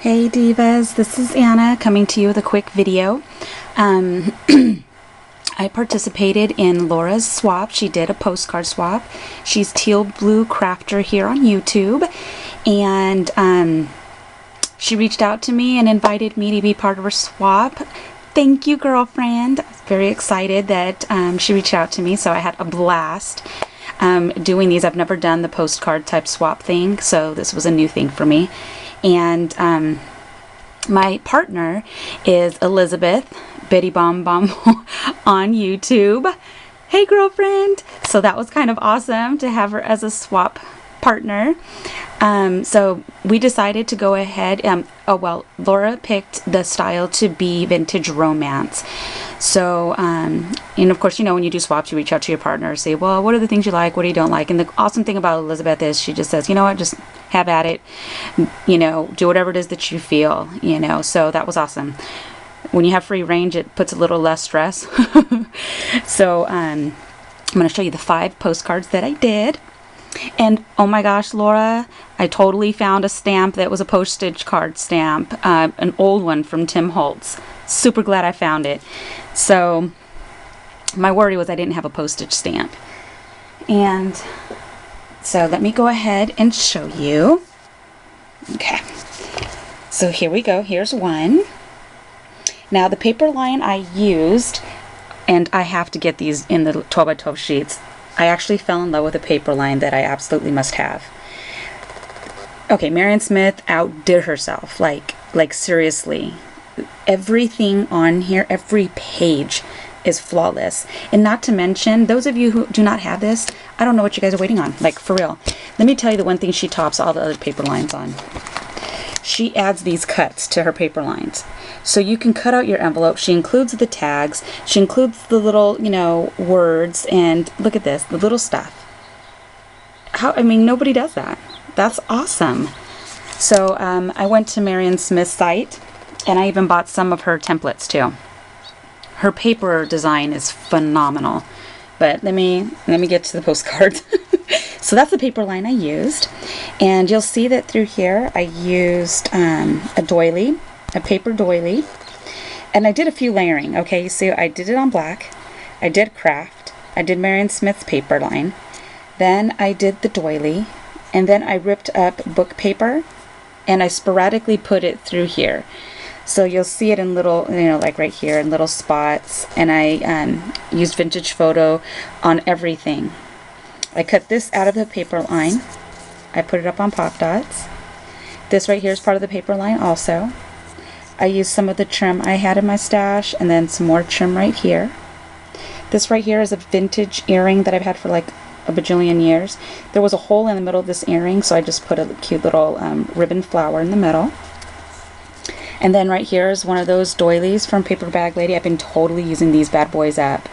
Hey Divas, this is Anna coming to you with a quick video. I participated in Laura's swap. She did a postcard swap. She's Tealbluecrafter here on YouTube, and she reached out to me and invited me to be part of her swap. Thank you, girlfriend. I was very excited that she reached out to me, so I had a blast doing these. I've never done the postcard type swap thing, so this was a new thing for me. And my partner is Elizabeth Bitty Bomb Bomb on YouTube. Hey girlfriend! So that was kind of awesome to have her as a swap partner. So we decided to go ahead. Laura picked the style to be vintage romance. So, and of course, you know, when you do swaps, you reach out to your partner, say, well, what are the things you like? What do you don't like? And the awesome thing about Elizabeth is she just says, you know what, just have at it, you know, do whatever it is that you feel, you know. So that was awesome. When you have free range, it puts a little less stress. So, I'm going to show you the 5 postcards that I did. And oh my gosh, Laura, I totally found a stamp that was a postage card stamp, an old one from Tim Holtz. Super glad I found it. So my worry was I didn't have a postage stamp. And so let me go ahead and show you. Okay. So here we go. Here's one. Now the paper line I used, and I have to get these in the 12 by 12 sheets. I actually fell in love with a paper line that I absolutely must have. Okay, Marian Smith outdid herself. Like seriously. Everything on here, every page is flawless. And not to mention, those of you who do not have this, I don't know what you guys are waiting on. Like, for real. Let me tell you the one thing she tops all the other paper lines on. She adds these cuts to her paper lines. So you can cut out your envelope. She includes the tags. She includes the little, you know, words. And look at this, the little stuff. I mean, nobody does that. That's awesome. So I went to Marian Smith's site, and I even bought some of her templates too. Her paper design is phenomenal. But let me get to the postcards. So that's the paper line I used. And you'll see that through here I used a doily, a paper doily. And I did a few layering, okay? So I did it on black. I did craft. I did Marian Smith's paper line. Then I did the doily. And then I ripped up book paper. And I sporadically put it through here. So you'll see it in little, you know, like right here in little spots. And I used vintage photo on everything. I cut this out of the paper line. I put it up on pop dots. This right here is part of the paper line also. I used some of the trim I had in my stash and then some more trim right here. This right here is a vintage earring that I've had for like a bajillion years. There was a hole in the middle of this earring, so I just put a cute little ribbon flower in the middle. And then right here is one of those doilies from Paper Bag Lady. I've been totally using these bad boys up.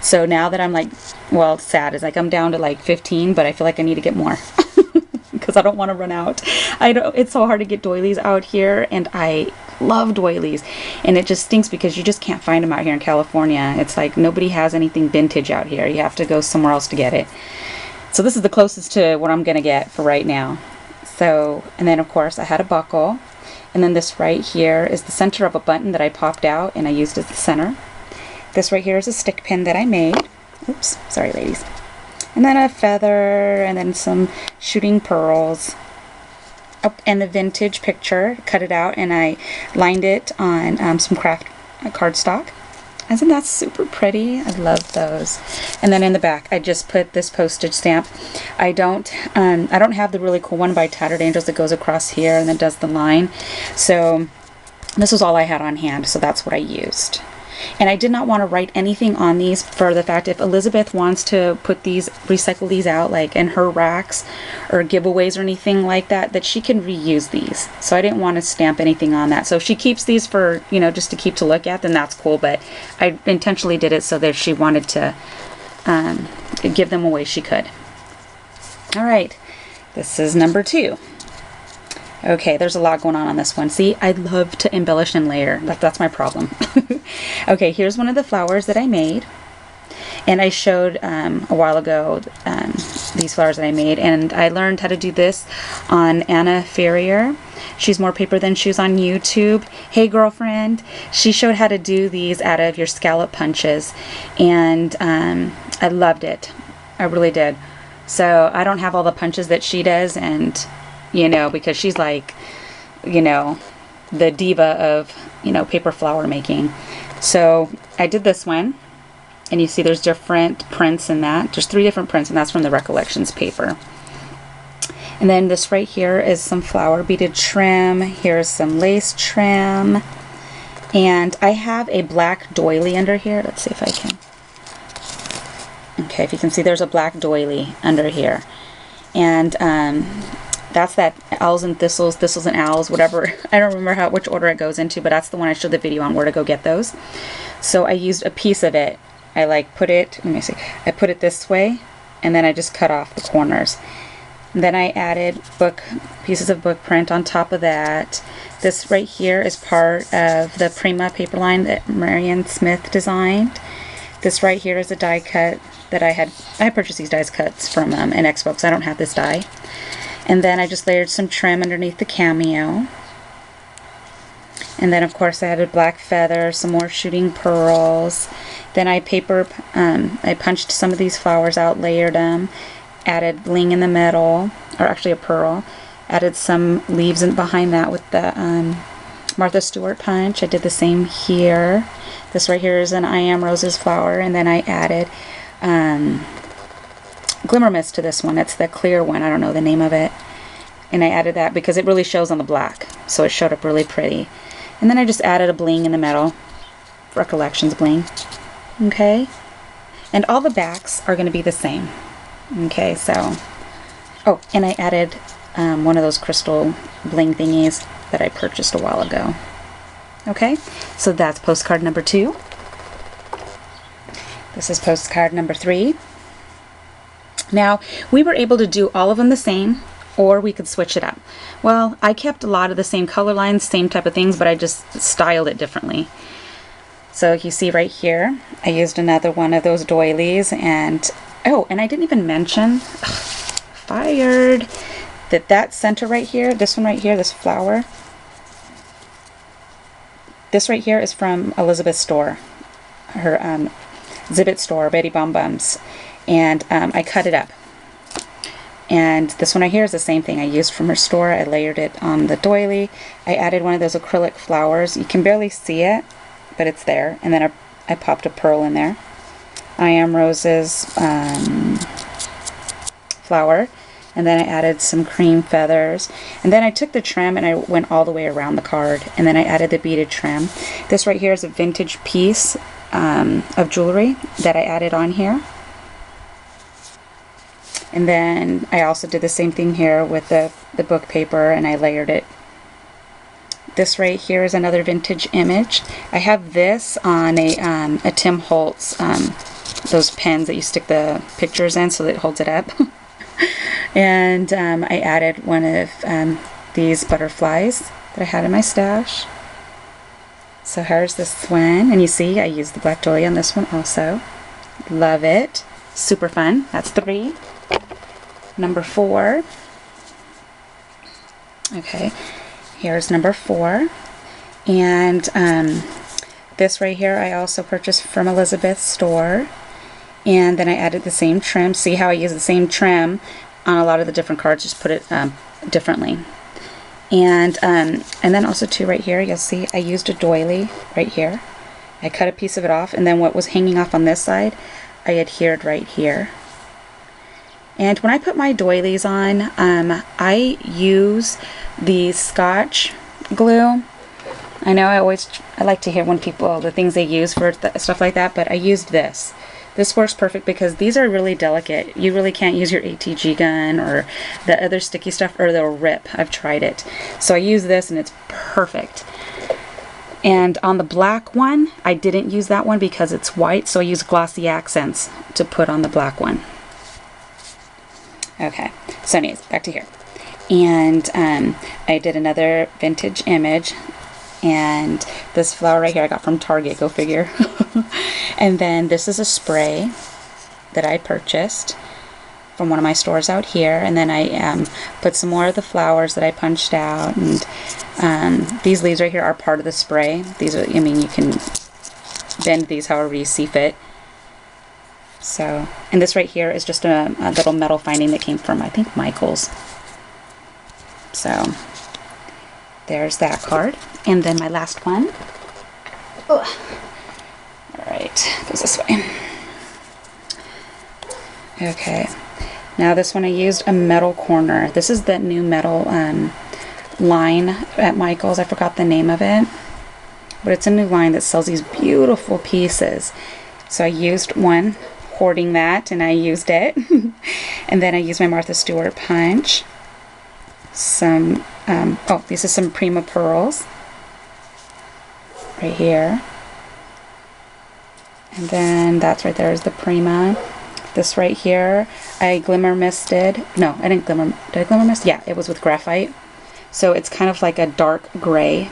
So now that I'm like, well, sad is like I'm down to like 15, but I feel like I need to get more because I don't want to run out. It's so hard to get doilies out here, and I love doilies, and it just stinks because you just can't find them out here in California. It's like nobody has anything vintage out here. You have to go somewhere else to get it. So this is the closest to what I'm gonna get for right now. So, and then of course I had a buckle, and then this right here is the center of a button that I popped out and I used as the center. This right here is a stick pin that I made. Oops, sorry ladies. And then a feather, and then some shooting pearls. Oh, and the vintage picture, cut it out, and I lined it on some craft cardstock. Isn't that super pretty? I love those. And then in the back, I just put this postage stamp. I don't have the really cool one by Tattered Angels that goes across here and then does the line. So this was all I had on hand, so that's what I used. And I did not want to write anything on these for the fact if Elizabeth wants to put these, recycle these out like in her racks or giveaways or anything like that, that she can reuse these. So I didn't want to stamp anything on that. So if she keeps these for, you know, just to keep to look at, then that's cool. But I intentionally did it so that if she wanted to give them away, she could. All right, this is number 2. Okay, there's a lot going on this one. See, I love to embellish and layer. That's my problem. Okay, here's one of the flowers that I made. And I showed a while ago these flowers that I made, and I learned how to do this on Anna Ferrier. She's More Paper Than Shoes on YouTube. Hey girlfriend, she showed how to do these out of your scallop punches, and I loved it. I really did. So I don't have all the punches that she does, and you know, because she's like, you know, the diva of, you know, paper flower making. So I did this one, and you see there's different prints in that. There's 3 different prints, and that's from the Recollections paper. And then this right here is some flower beaded trim. Here's some lace trim. And I have a black doily under here. Let's see if I can. Okay, if you can see, there's a black doily under here. And that's that owls and thistles, thistles and owls, whatever. I don't remember which order it goes into, but that's the one I showed the video on where to go get those. So I used a piece of it. I like put it, let me see, I put it this way, and then I just cut off the corners. And then I added pieces of book print on top of that. This right here is part of the Prima paper line that Marian Smith designed. This right here is a die cut that I purchased these die cuts from an expo because I don't have this die. And then I just layered some trim underneath the cameo. And then of course I added black feather, some more shooting pearls. Then I punched some of these flowers out, layered them, added bling in the middle, or actually a pearl. Added some leaves in behind that with the Martha Stewart punch. I did the same here. This right here is an I Am Roses flower, and then I added Glimmer Mist to this one. It's the clear one. I don't know the name of it. And I added that because it really shows on the black, so it showed up really pretty. And then I just added a bling in the middle, Recollections bling. Okay, and all the backs are going to be the same. Okay, so, oh, and I added one of those crystal bling thingies that I purchased a while ago. Okay, so that's postcard number 2. This is postcard number 3. Now, we were able to do all of them the same, or we could switch it up. Well, I kept a lot of the same color lines, same type of things, but I just styled it differently. So you see right here, I used another one of those doilies, and oh, and I didn't even mention, fired, that center right here, this one right here, this flower, this right here is from Elizabeth's store, her Zibbit store, Betty Bom Bums, and I cut it up. And this one right here is the same thing I used from her store. I layered it on the doily. I added one of those acrylic flowers. You can barely see it, but it's there. And then I popped a pearl in there. I Am Roses flower. And then I added some cream feathers. And then I took the trim and I went all the way around the card. And then I added the beaded trim. This right here is a vintage piece of jewelry that I added on here. And then I also did the same thing here with the book paper, and I layered it. This right here is another vintage image. I have this on a Tim Holtz, those pens that you stick the pictures in so that it holds it up. And I added one of these butterflies that I had in my stash. So here's this one, and you see I used the black doily on this one also. Love it. Super fun. That's 3. Number 4. Okay, here's number 4. And this right here I also purchased from Elizabeth's store. And then I added the same trim. See how I use the same trim on a lot of the different cards, just put it differently. And then also too right here, you'll see I used a doily right here. I cut a piece of it off, and then what was hanging off on this side, I adhered right here. And when I put my doilies on, I use the Scotch glue. I know I like to hear when people, the things they use for stuff like that, but I used this. This works perfect because these are really delicate. You really can't use your ATG gun or the other sticky stuff, or they'll rip. I've tried it. So I use this and it's perfect. And on the black one, I didn't use that one because it's white, so I use glossy accents to put on the black one. Okay, so anyways, back to here. And I did another vintage image, and this flower right here I got from Target, go figure. And then this is a spray that I purchased. from one of my stores out here, and then I put some more of the flowers that I punched out, and these leaves right here are part of the spray. These are, I mean, you can bend these however you see fit. So, and this right here is just a little metal finding that came from, I think, Michael's. So, there's that card. And then my last one. Oh. Alright, goes this way. Okay. Now this one I used a metal corner. This is the new metal line at Michael's. I forgot the name of it. But it's a new line that sells these beautiful pieces. So I used one, hoarding that, and I used it. And then I used my Martha Stewart punch. Some, oh, this is some Prima pearls. Right here. And then that's right there is the Prima. This right here, I glimmer misted. No, I didn't glimmer. Did I glimmer mist? Yeah, it was with graphite. So it's kind of like a dark gray.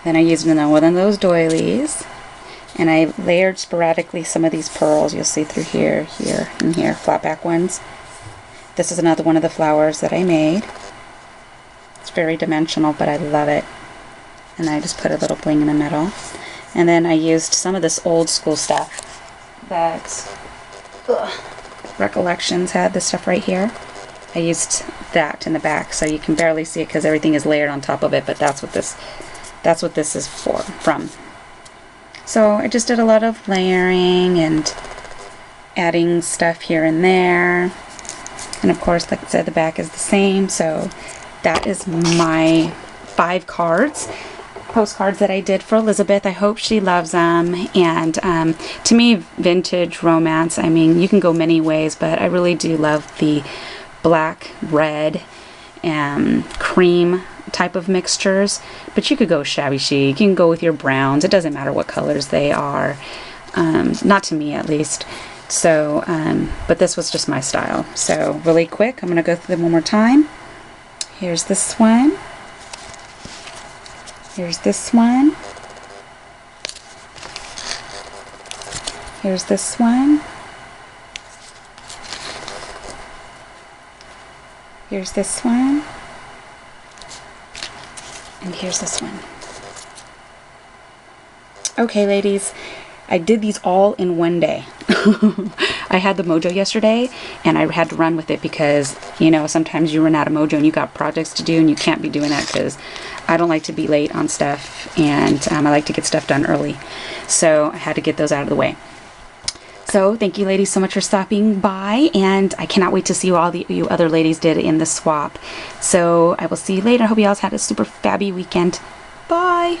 Then I used one of those doilies. And I layered sporadically some of these pearls. You'll see through here, here, and here, flat back ones. This is another one of the flowers that I made. It's very dimensional, but I love it. And I just put a little bling in the middle. And then I used some of this old school stuff that Recollections had, this stuff right here. I used that in the back, so you can barely see it because everything is layered on top of it, but that's what this is from. So I just did a lot of layering and adding stuff here and there. And of course, like I said, the back is the same. So that is my 5 cards. Postcards that I did for Elizabeth. I hope she loves them. And to me, vintage romance, I mean, you can go many ways, but I really do love the black, red, and cream type of mixtures. But you could go shabby chic, you can go with your browns, it doesn't matter what colors they are, not to me at least. So but this was just my style. So really quick, I'm gonna go through them one more time. Here's this one, here's this one, here's this one, here's this one, and here's this one. Okay, ladies, I did these all in one day. I had the mojo yesterday, and I had to run with it because, you know, sometimes you run out of mojo and you got projects to do, and you can't be doing that because I don't like to be late on stuff, and I like to get stuff done early. So I had to get those out of the way. So thank you ladies so much for stopping by, and I cannot wait to see what all you other ladies did in the swap. So I will see you later. I hope you all had a super fabby weekend. Bye!